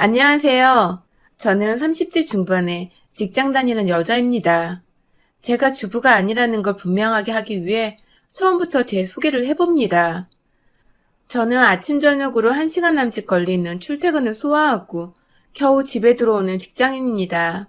안녕하세요. 저는 30대 중반에 직장 다니는 여자입니다. 제가 주부가 아니라는 걸 분명하게 하기 위해 처음부터 제 소개를 해봅니다. 저는 아침 저녁으로 1시간 남짓 걸리는 출퇴근을 소화하고 겨우 집에 들어오는 직장인입니다.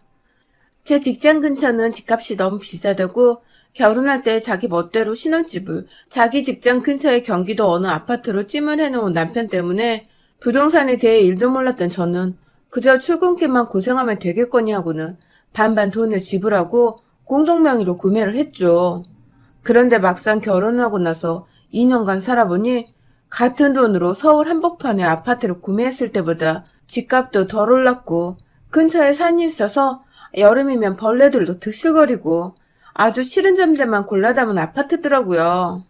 제 직장 근처는 집값이 너무 비싸다고 결혼할 때 자기 멋대로 신혼집을 자기 직장 근처의 경기도 어느 아파트로 찜을 해놓은 남편 때문에 부동산에 대해 일도 몰랐던 저는 그저 출근길만 고생하면 되겠거니 하고는 반반 돈을 지불하고 공동명의로 구매를 했죠. 그런데 막상 결혼하고 나서 2년간 살아보니 같은 돈으로 서울 한복판에 아파트를 구매했을 때보다 집값도 덜 올랐고 근처에 산이 있어서 여름이면 벌레들도 드실거리고 아주 싫은 점들만 골라 담은 아파트더라고요.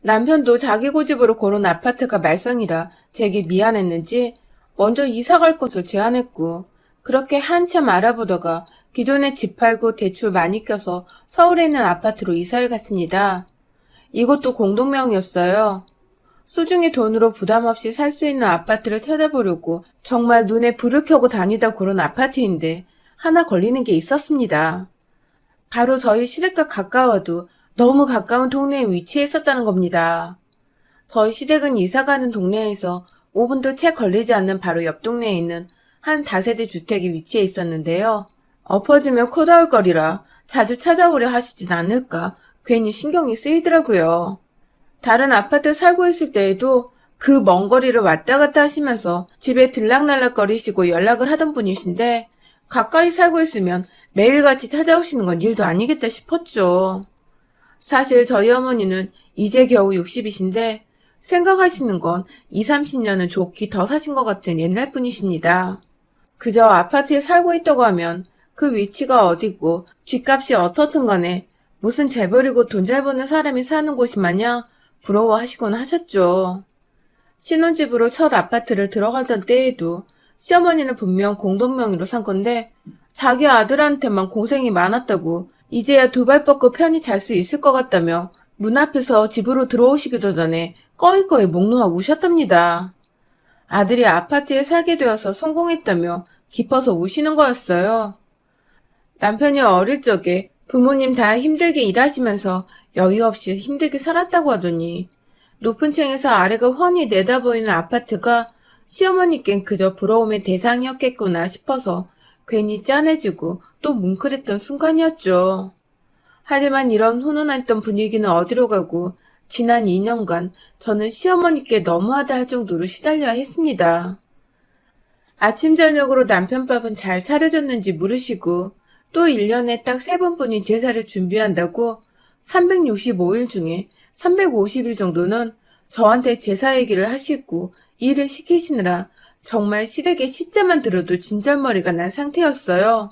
남편도 자기 고집으로 고른 아파트가 말썽이라 제게 미안했는지 먼저 이사 갈 것을 제안했고 그렇게 한참 알아보다가 기존에 집 팔고 대출 많이 껴서 서울에 있는 아파트로 이사를 갔습니다. 이것도 공동명이었어요. 소중히 돈으로 부담 없이 살 수 있는 아파트를 찾아보려고 정말 눈에 불을 켜고 다니다 고른 아파트인데 하나 걸리는 게 있었습니다. 바로 저희 시댁과 가까워도 너무 가까운 동네에 위치해 있었다는 겁니다. 저희 시댁은 이사가는 동네에서 5분도 채 걸리지 않는 바로 옆 동네에 있는 한 다세대 주택이 위치해 있었는데요. 엎어지면 코 닿을 거리라 자주 찾아오려 하시진 않을까 괜히 신경이 쓰이더라고요. 다른 아파트 살고 있을 때에도 그 먼 거리를 왔다 갔다 하시면서 집에 들락날락거리시고 연락을 하던 분이신데 가까이 살고 있으면 매일같이 찾아오시는 건 일도 아니겠다 싶었죠. 사실 저희 어머니는 이제 겨우 60이신데 생각하시는 건 20, 30년은 좋게 더 사신 것 같은 옛날 분이십니다. 그저 아파트에 살고 있다고 하면 그 위치가 어디고 뒷값이 어떻든 간에 무슨 재벌이고 돈 잘 버는 사람이 사는 곳이 마냥 부러워하시곤 하셨죠. 신혼집으로 첫 아파트를 들어가던 때에도 시어머니는 분명 공동명의로 산 건데 자기 아들한테만 고생이 많았다고 이제야 두 발 뻗고 편히 잘 수 있을 것 같다며 문 앞에서 집으로 들어오시기도 전에 꺼이꺼이 목 놓아 우셨답니다. 아들이 아파트에 살게 되어서 성공했다며 기뻐서 우시는 거였어요. 남편이 어릴 적에 부모님 다 힘들게 일하시면서 여유 없이 힘들게 살았다고 하더니 높은 층에서 아래가 훤히 내다보이는 아파트가 시어머니께는 그저 부러움의 대상이었겠구나 싶어서 괜히 짠해지고 또 뭉클했던 순간이었죠. 하지만 이런 훈훈했던 분위기는 어디로 가고 지난 2년간 저는 시어머니께 너무하다 할 정도로 시달려야 했습니다. 아침 저녁으로 남편 밥은 잘 차려줬는지 물으시고 또 1년에 딱 3번뿐인 제사를 준비한다고 365일 중에 350일 정도는 저한테 제사 얘기를 하시고 일을 시키시느라 정말 시댁의 시자만 들어도 진절머리가 난 상태였어요.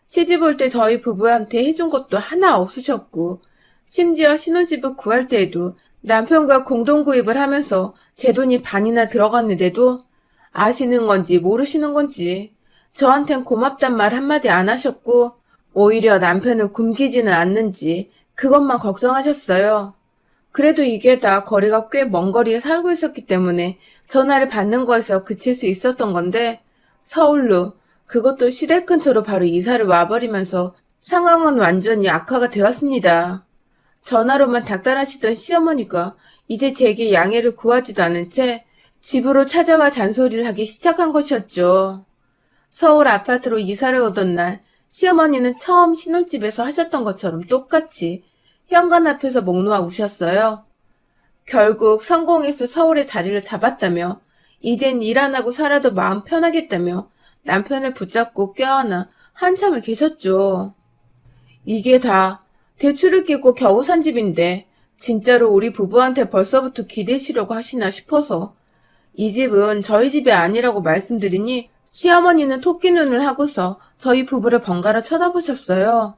시집 올 때 저희 부부한테 해준 것도 하나 없으셨고 심지어 신혼집을 구할 때에도 남편과 공동구입을 하면서 제 돈이 반이나 들어갔는데도 아시는 건지 모르시는 건지 저한텐 고맙단 말 한마디 안 하셨고 오히려 남편을 굶기지는 않는지 그것만 걱정하셨어요. 그래도 이게 다 거리가 꽤 먼 거리에 살고 있었기 때문에 전화를 받는 거에서 그칠 수 있었던 건데 서울로 그것도 시댁 근처로 바로 이사를 와버리면서 상황은 완전히 악화가 되었습니다. 전화로만 닥달하시던 시어머니가 이제 제게 양해를 구하지도 않은 채 집으로 찾아와 잔소리를 하기 시작한 것이었죠. 서울 아파트로 이사를 오던 날 시어머니는 처음 신혼집에서 하셨던 것처럼 똑같이 현관 앞에서 목 놓아 우셨어요. 결국 성공해서 서울에 자리를 잡았다며 이젠 일 안 하고 살아도 마음 편하겠다며 남편을 붙잡고 껴안아 한참을 계셨죠. 이게 다 대출을 끼고 겨우 산 집인데 진짜로 우리 부부한테 벌써부터 기대시려고 하시나 싶어서 이 집은 저희 집이 아니라고 말씀드리니 시어머니는 토끼 눈을 하고서 저희 부부를 번갈아 쳐다보셨어요.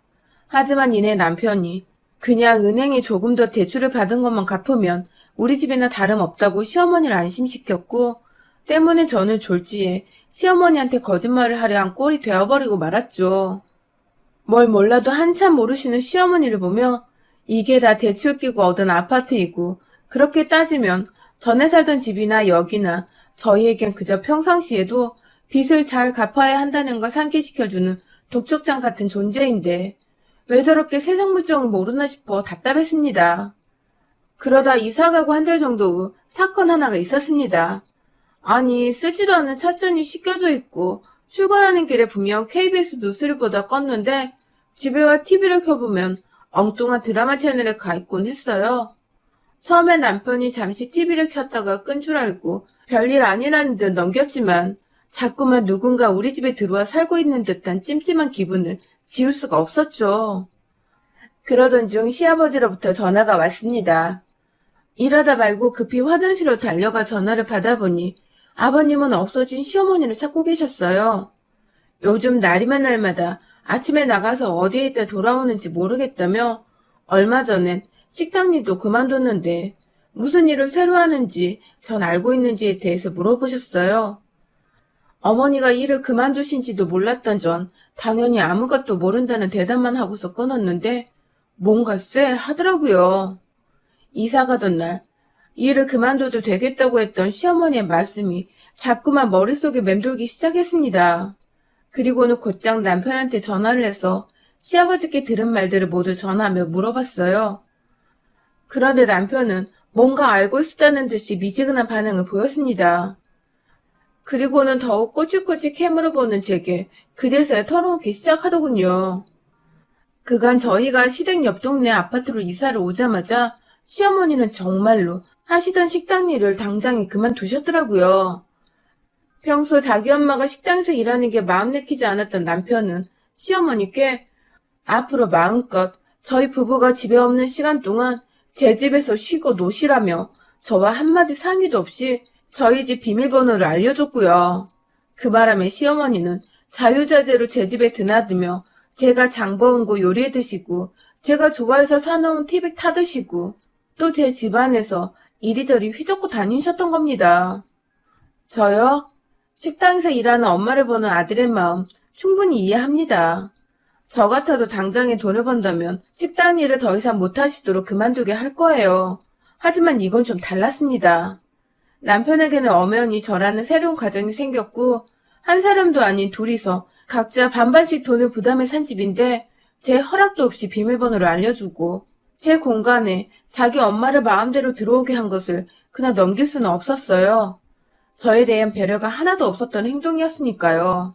하지만 이내 남편이 그냥 은행에 조금 더 대출을 받은 것만 갚으면 우리 집이나 다름없다고 시어머니를 안심시켰고 때문에 저는 졸지에 시어머니한테 거짓말을 하려 한 꼴이 되어버리고 말았죠. 뭘 몰라도 한참 모르시는 시어머니를 보며 이게 다 대출 끼고 얻은 아파트이고 그렇게 따지면 전에 살던 집이나 여기나 저희에겐 그저 평상시에도 빚을 잘 갚아야 한다는 걸 상기시켜주는 독촉장 같은 존재인데 왜 저렇게 세상 물정을 모르나 싶어 답답했습니다. 그러다 이사가고 한 달 정도 후 사건 하나가 있었습니다. 아니, 쓰지도 않은 찻잔이 씻겨져 있고 출근하는 길에 분명 KBS 뉴스를 보다 껐는데 집에 와 TV를 켜보면 엉뚱한 드라마 채널에 가 있곤 했어요. 처음에 남편이 잠시 TV를 켰다가 끈 줄 알고 별일 아니라는 듯 넘겼지만 자꾸만 누군가 우리 집에 들어와 살고 있는 듯한 찜찜한 기분을 지울 수가 없었죠. 그러던 중 시아버지로부터 전화가 왔습니다. 일하다 말고 급히 화장실로 달려가 전화를 받아보니 아버님은 없어진 시어머니를 찾고 계셨어요. 요즘 날이면 날마다 아침에 나가서 어디에 있다 돌아오는지 모르겠다며 얼마 전엔 식당 일도 그만뒀는데 무슨 일을 새로 하는지 전 알고 있는지에 대해서 물어보셨어요. 어머니가 일을 그만두신지도 몰랐던 전 당연히 아무것도 모른다는 대답만 하고서 끊었는데 뭔가 쎄 하더라고요. 이사 가던 날 일을 그만둬도 되겠다고 했던 시어머니의 말씀이 자꾸만 머릿속에 맴돌기 시작했습니다. 그리고는 곧장 남편한테 전화를 해서 시아버지께 들은 말들을 모두 전하며 물어봤어요. 그런데 남편은 뭔가 알고 있었다는 듯이 미지근한 반응을 보였습니다. 그리고는 더욱 꼬치꼬치 캐물어 보는 제게 그제서야 털어놓기 시작하더군요. 그간 저희가 시댁 옆 동네 아파트로 이사를 오자마자 시어머니는 정말로 하시던 식당 일을 당장에 그만두셨더라고요. 평소 자기 엄마가 식당에서 일하는 게 마음 내키지 않았던 남편은 시어머니께 앞으로 마음껏 저희 부부가 집에 없는 시간 동안 제 집에서 쉬고 노시라며 저와 한마디 상의도 없이 저희 집 비밀번호를 알려줬고요. 그 바람에 시어머니는 자유자재로 제 집에 드나들며 제가 장보은 거 요리해 드시고 제가 좋아해서 사놓은 티백 타 드시고 또 제 집안에서 이리저리 휘젓고 다니셨던 겁니다. 저요? 식당에서 일하는 엄마를 보는 아들의 마음 충분히 이해합니다. 저 같아도 당장에 돈을 번다면 식당 일을 더 이상 못하시도록 그만두게 할 거예요. 하지만 이건 좀 달랐습니다. 남편에게는 엄연히 저라는 새로운 가정이 생겼고 한 사람도 아닌 둘이서 각자 반반씩 돈을 부담해 산 집인데 제 허락도 없이 비밀번호를 알려주고 제 공간에 자기 엄마를 마음대로 들어오게 한 것을 그냥 넘길 수는 없었어요. 저에 대한 배려가 하나도 없었던 행동이었으니까요.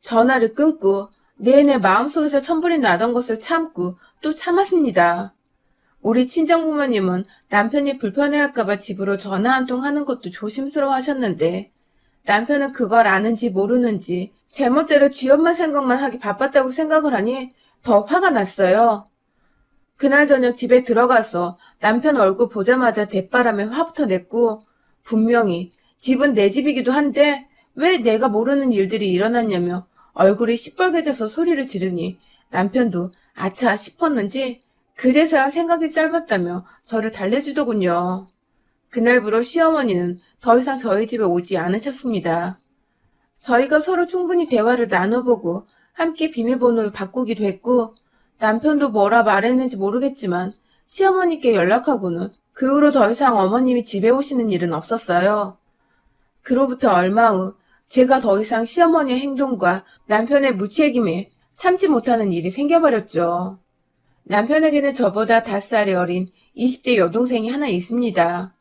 전화를 끊고 내내 마음속에서 천불이 나던 것을 참고 또 참았습니다. 우리 친정부모님은 남편이 불편해할까봐 집으로 전화 한 통 하는 것도 조심스러워 하셨는데 남편은 그걸 아는지 모르는지 제멋대로 지 엄마 생각만 하기 바빴다고 생각을 하니 더 화가 났어요. 그날 저녁 집에 들어가서 남편 얼굴 보자마자 대바람에 화부터 냈고 분명히 집은 내 집이기도 한데 왜 내가 모르는 일들이 일어났냐며 얼굴이 시뻘개져서 소리를 지르니 남편도 아차 싶었는지 그제서야 생각이 짧았다며 저를 달래주더군요. 그날부로 시어머니는 더 이상 저희 집에 오지 않으셨습니다. 저희가 서로 충분히 대화를 나눠보고 함께 비밀번호를 바꾸기도 했고 남편도 뭐라 말했는지 모르겠지만 시어머니께 연락하고는 그 후로 더 이상 어머님이 집에 오시는 일은 없었어요. 그로부터 얼마 후 제가 더 이상 시어머니의 행동과 남편의 무책임에 참지 못하는 일이 생겨버렸죠. 남편에게는 저보다 5살이 어린 20대 여동생이 하나 있습니다.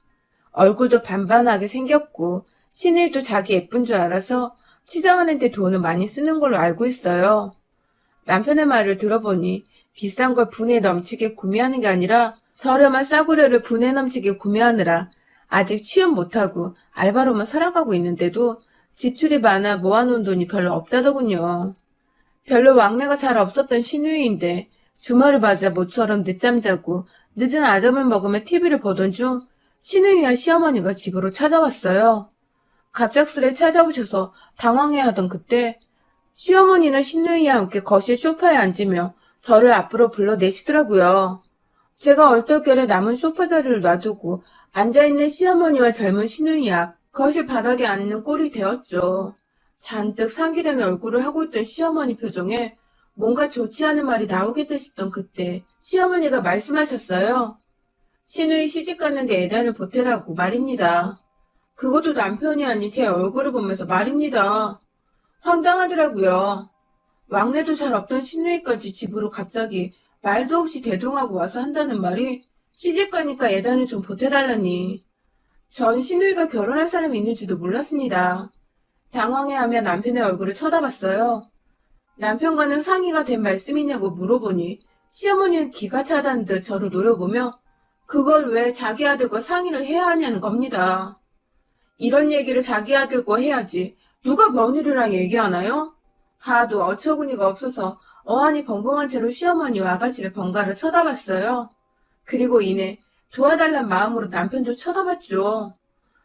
얼굴도 반반하게 생겼고 신일도 자기 예쁜 줄 알아서 치장하는 데 돈을 많이 쓰는 걸로 알고 있어요. 남편의 말을 들어보니 비싼 걸 분에 넘치게 구매하는 게 아니라 저렴한 싸구려를 분에 넘치게 구매하느라 아직 취업 못하고 알바로만 살아가고 있는데도 지출이 많아 모아놓은 돈이 별로 없다더군요. 별로 왕래가 잘 없었던 신우이인데 주말을 맞아 모처럼 늦잠 자고 늦은 아점을 먹으며 TV를 보던 중 신우이와 시어머니가 집으로 찾아왔어요. 갑작스레 찾아오셔서 당황해하던 그때 시어머니는 신우이와 함께 거실 소파에 앉으며 저를 앞으로 불러내시더라고요. 제가 얼떨결에 남은 소파 자리를 놔두고 앉아있는 시어머니와 젊은 신우이와 거실 바닥에 앉는 꼴이 되었죠. 잔뜩 상기된 얼굴을 하고 있던 시어머니 표정에 뭔가 좋지 않은 말이 나오겠다 싶던 그때 시어머니가 말씀하셨어요. 신우이 시집 갔는데 애단을 보태라고 말입니다. 그것도 남편이 아닌 제 얼굴을 보면서 말입니다. 황당하더라고요. 왕래도 잘 없던 시누이까지 집으로 갑자기 말도 없이 대동하고 와서 한다는 말이 시집 가니까 예단을 좀 보태달라니. 전 시누이가 결혼할 사람이 있는지도 몰랐습니다. 당황해하며 남편의 얼굴을 쳐다봤어요. 남편과는 상의가 된 말씀이냐고 물어보니 시어머니는 기가 차다는 듯 저를 노려보며 그걸 왜 자기 아들과 상의를 해야 하냐는 겁니다. 이런 얘기를 자기 아들과 해야지 누가 며느리랑 얘기하나요? 하도 어처구니가 없어서 어안이 벙벙한 채로 시어머니와 아가씨를 번갈아 쳐다봤어요. 그리고 이내 도와달란 마음으로 남편도 쳐다봤죠.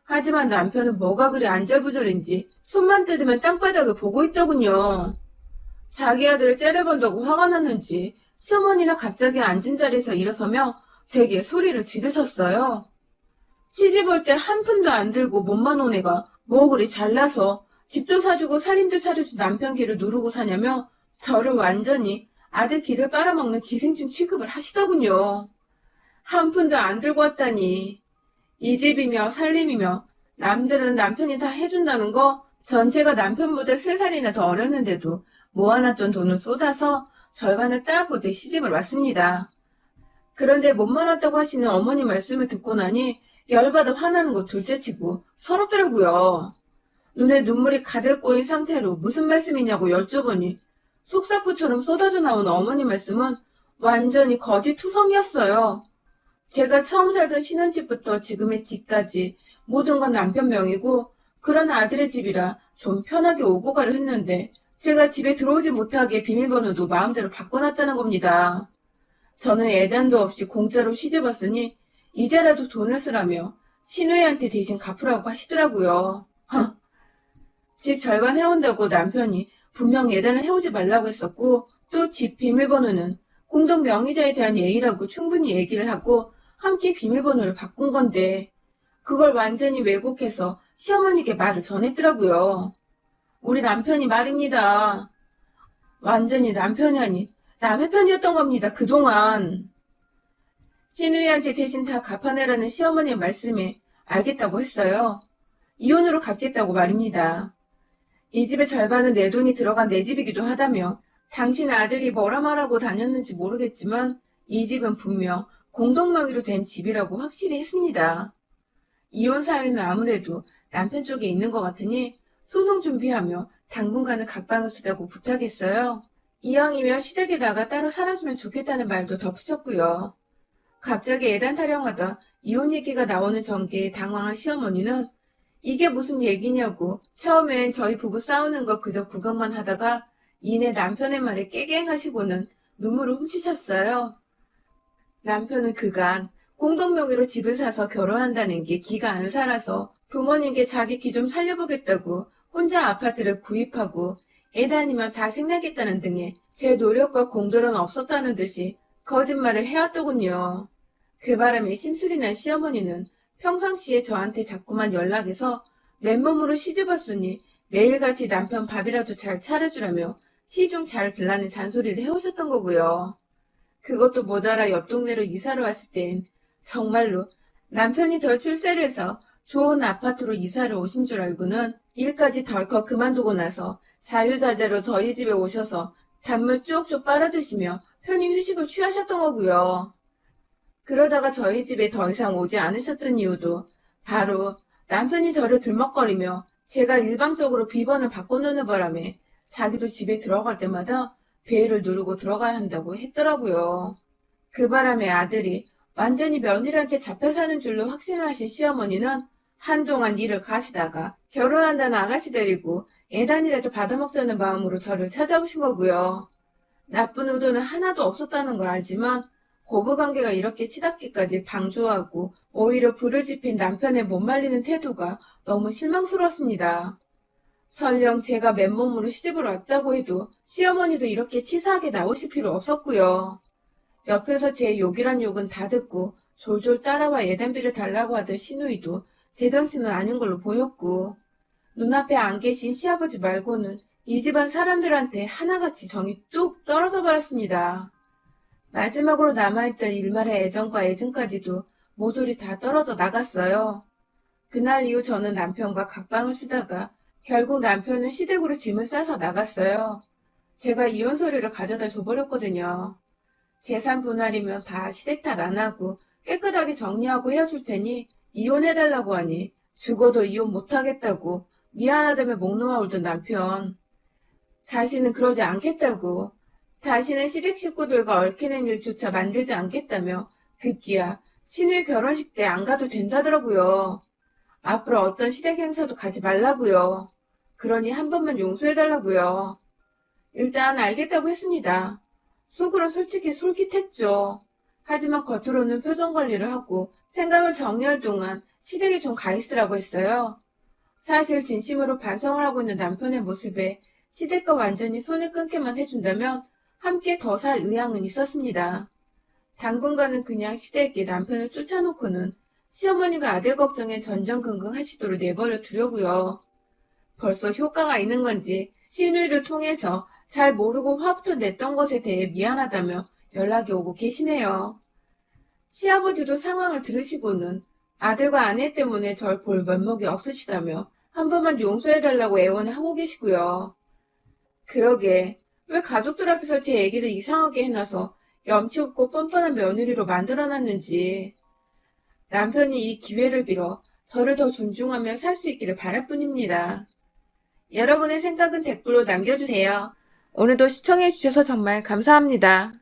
하지만 남편은 뭐가 그리 안절부절인지 손만 뜯으면 땅바닥을 보고 있더군요. 자기 아들을 째려본다고 화가 났는지 시어머니는 갑자기 앉은 자리에서 일어서며 제게 소리를 지르셨어요. 시집 올 때 한 푼도 안 들고 몸만 온 애가 뭐 그리 잘나서 집도 사주고 살림도 차려준 남편 길을 누르고 사냐며 저를 완전히 아들 길을 빨아먹는 기생충 취급을 하시더군요. 한 푼도 안 들고 왔다니. 이 집이며 살림이며 남들은 남편이 다 해준다는 거 전체가 남편보다 3살이나 더 어렸는데도 모아놨던 돈을 쏟아서 절반을 따고 시집을 왔습니다. 그런데 몸만 왔다고 하시는 어머니 말씀을 듣고 나니 열받아 화나는 거 둘째치고 서럽더라고요. 눈에 눈물이 가득 고인 상태로 무슨 말씀이냐고 여쭤보니 속사포처럼 쏟아져 나온 어머니 말씀은 완전히 거짓투성이었어요. 제가 처음 살던 신혼집부터 지금의 집까지 모든 건 남편 명이고 그런 아들의 집이라 좀 편하게 오고 가려 했는데 제가 집에 들어오지 못하게 비밀번호도 마음대로 바꿔놨다는 겁니다. 저는 애단도 없이 공짜로 시집 왔으니 이제라도 돈을 쓰라며 시누이한테 대신 갚으라고 하시더라고요. 집 절반 해온다고 남편이 분명 예단을 해오지 말라고 했었고 또 집 비밀번호는 공동 명의자에 대한 예의라고 충분히 얘기를 하고 함께 비밀번호를 바꾼 건데 그걸 완전히 왜곡해서 시어머니께 말을 전했더라고요. 우리 남편이 말입니다. 완전히 남편이 아닌 남의 편이었던 겁니다. 그동안. 시누이한테 대신 다 갚아내라는 시어머니의 말씀에 알겠다고 했어요. 이혼으로 갚겠다고 말입니다. 이 집의 절반은 내 돈이 들어간 내 집이기도 하다며 당신 아들이 뭐라 말하고 다녔는지 모르겠지만 이 집은 분명 공동명의로 된 집이라고 확실히 했습니다. 이혼 사유는 아무래도 남편 쪽에 있는 것 같으니 소송 준비하며 당분간은 각방을 쓰자고 부탁했어요. 이왕이면 시댁에다가 따로 살아주면 좋겠다는 말도 덧붙였고요. 갑자기 애단 타령하다 이혼 얘기가 나오는 전개에 당황한 시어머니는 이게 무슨 얘기냐고 처음엔 저희 부부 싸우는 거 그저 구경만 하다가 이내 남편의 말에 깨갱하시고는 눈물을 훔치셨어요. 남편은 그간 공동명의로 집을 사서 결혼한다는 게 기가 안 살아서 부모님께 자기 기 좀 살려보겠다고 혼자 아파트를 구입하고 애다니면 다 생나겠다는 등의 제 노력과 공들은 없었다는 듯이 거짓말을 해왔더군요. 그 바람에 심술이 난 시어머니는 평상시에 저한테 자꾸만 연락해서 맨몸으로 시집 왔으니 매일같이 남편 밥이라도 잘 차려주라며 시중 잘 길라는 잔소리를 해오셨던 거고요. 그것도 모자라 옆 동네로 이사를 왔을 땐 정말로 남편이 덜 출세를 해서 좋은 아파트로 이사를 오신 줄 알고는 일까지 덜컥 그만두고 나서 자유자재로 저희 집에 오셔서 단물 쭉쭉 빨아드시며 편히 휴식을 취하셨던 거고요. 그러다가 저희 집에 더 이상 오지 않으셨던 이유도 바로 남편이 저를 들먹거리며 제가 일방적으로 비번을 바꿔놓는 바람에 자기도 집에 들어갈 때마다 베일을 누르고 들어가야 한다고 했더라고요. 그 바람에 아들이 완전히 며느리한테 잡혀 사는 줄로 확신을 하신 시어머니는 한동안 일을 가시다가 결혼한다는 아가씨 데리고 애단이라도 받아먹자는 마음으로 저를 찾아오신 거고요. 나쁜 의도는 하나도 없었다는 걸 알지만 고부관계가 이렇게 치닫기까지 방조하고 오히려 불을 지핀 남편의 못 말리는 태도가 너무 실망스러웠습니다. 설령 제가 맨몸으로 시집을 왔다고 해도 시어머니도 이렇게 치사하게 나오실 필요 없었고요. 옆에서 제 욕이란 욕은 다 듣고 졸졸 따라와 예단비를 달라고 하던 시누이도 제정신은 아닌 걸로 보였고 눈앞에 안 계신 시아버지 말고는 이 집안 사람들한테 하나같이 정이 뚝 떨어져 버렸습니다. 마지막으로 남아있던 일말의 애정과 애증까지도 모조리 다 떨어져 나갔어요. 그날 이후 저는 남편과 각방을 쓰다가 결국 남편은 시댁으로 짐을 싸서 나갔어요. 제가 이혼 서류를 가져다 줘버렸거든요. 재산 분할이면 다 시댁 탓 안 하고 깨끗하게 정리하고 헤어질 테니 이혼해달라고 하니 죽어도 이혼 못하겠다고 미안하다며 목 놓아 울던 남편. 다시는 그러지 않겠다고, 다시는 시댁 식구들과 얽히는 일조차 만들지 않겠다며 급기야 신우이 결혼식 때 안 가도 된다더라고요. 앞으로 어떤 시댁 행사도 가지 말라고요. 그러니 한 번만 용서해달라고요. 일단 알겠다고 했습니다. 속으로 솔직히 솔깃했죠. 하지만 겉으로는 표정 관리를 하고 생각을 정리할 동안 시댁에 좀 가 있으라고 했어요. 사실 진심으로 반성을 하고 있는 남편의 모습에 시댁과 완전히 손을 끊기만 해준다면 함께 더 살 의향은 있었습니다. 당분간은 그냥 시댁에 남편을 쫓아놓고는 시어머니가 아들 걱정에 전전긍긍하시도록 내버려 두려고요. 벌써 효과가 있는 건지 시누이를 통해서 잘 모르고 화부터 냈던 것에 대해 미안하다며 연락이 오고 계시네요. 시아버지도 상황을 들으시고는 아들과 아내 때문에 절 볼 면목이 없으시다며 한 번만 용서해달라고 애원을 하고 계시고요. 그러게 왜 가족들 앞에서 제 얘기를 이상하게 해놔서 염치 없고 뻔뻔한 며느리로 만들어놨는지. 남편이 이 기회를 빌어 저를 더 존중하며 살 수 있기를 바랄 뿐입니다. 여러분의 생각은 댓글로 남겨주세요. 오늘도 시청해주셔서 정말 감사합니다.